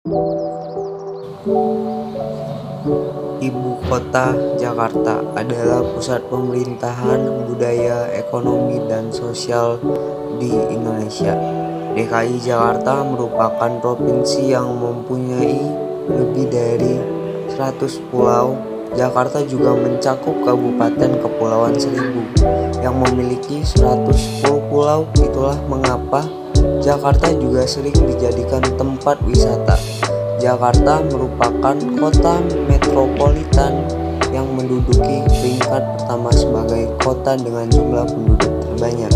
Ibu kota Jakarta adalah pusat pemerintahan, budaya, ekonomi, dan sosial di Indonesia. DKI Jakarta merupakan provinsi yang mempunyai lebih dari 100 pulau. Jakarta juga mencakup Kabupaten Kepulauan Seribu yang memiliki 110 pulau. Itulah mengapa Jakarta juga sering dijadikan tempat wisata. Jakarta merupakan kota metropolitan yang menduduki peringkat pertama sebagai kota dengan jumlah penduduk terbanyak.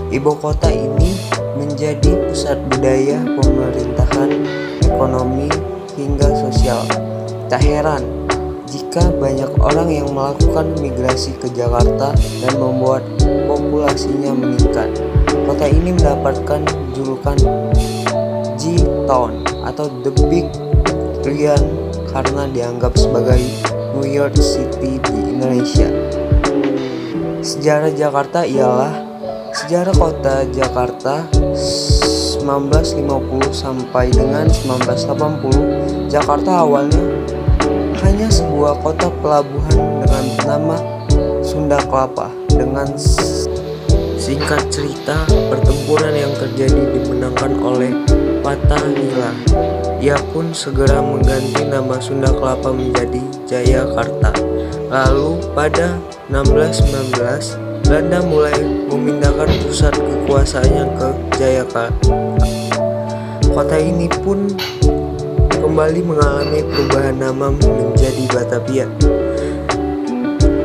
Ibu kota ini menjadi pusat budaya, pemerintahan, ekonomi, hingga sosial. Tak heran jika banyak orang yang melakukan migrasi ke Jakarta dan membuat populasinya meningkat. Kota ini mendapatkan julukan G-Town atau The Big Triad karena dianggap sebagai New York City di Indonesia. Sejarah Jakarta ialah sejarah kota Jakarta 1950 sampai dengan 1980. Jakarta awalnya hanya sebuah kota pelabuhan dengan nama Sunda Kelapa. Dengan singkat cerita, pertempuran yang terjadi dimenangkan oleh Fatahillah. Ia pun segera mengganti nama Sunda Kelapa menjadi Jayakarta. Lalu pada 1619, Belanda mulai memindahkan pusat kekuasaannya ke Jayakarta. Kota ini pun kembali mengalami perubahan nama menjadi Batavia.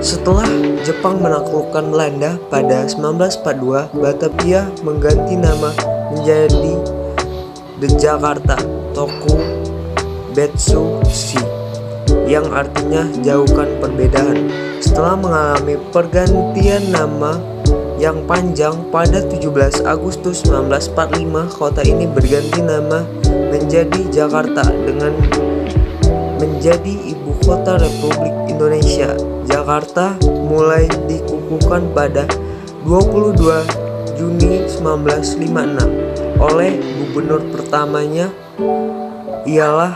Setelah Jepang menaklukkan Belanda pada 1942, Batavia mengganti nama menjadi The Jakarta Tokubetsu Shi, yang artinya jauhkan perbedaan. Setelah mengalami pergantian nama yang panjang, pada 17 Agustus 1945 kota ini berganti nama menjadi Jakarta dengan menjadi ibu kota Republik Indonesia. Jakarta mulai dikukuhkan pada 22 Juni 1956 oleh gubernur pertamanya ialah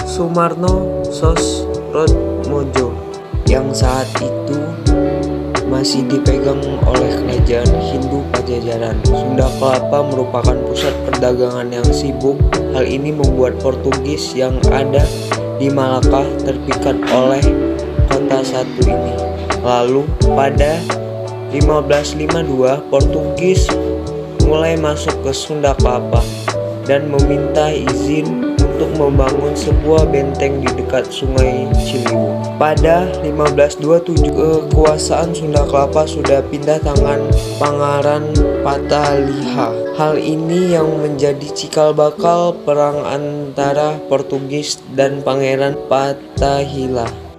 Sumarno Sosrodmojo yang saat itu masih dipegang oleh kerajaan Hindu Pajajaran. Sunda Kelapa merupakan pusat perdagangan yang sibuk. Hal ini membuat Portugis yang ada di Malaka terpikat oleh kota satu ini. Lalu pada 1552 Portugis mulai masuk ke Sunda Kelapa dan meminta izin untuk membangun sebuah benteng di dekat Sungai Ciliwung. Pada 1527 kekuasaan Sunda Kelapa sudah pindah tangan Pangeran Fatahillah. Hal ini yang menjadi cikal bakal perang antara Portugis dan Pangeran Fatahillah.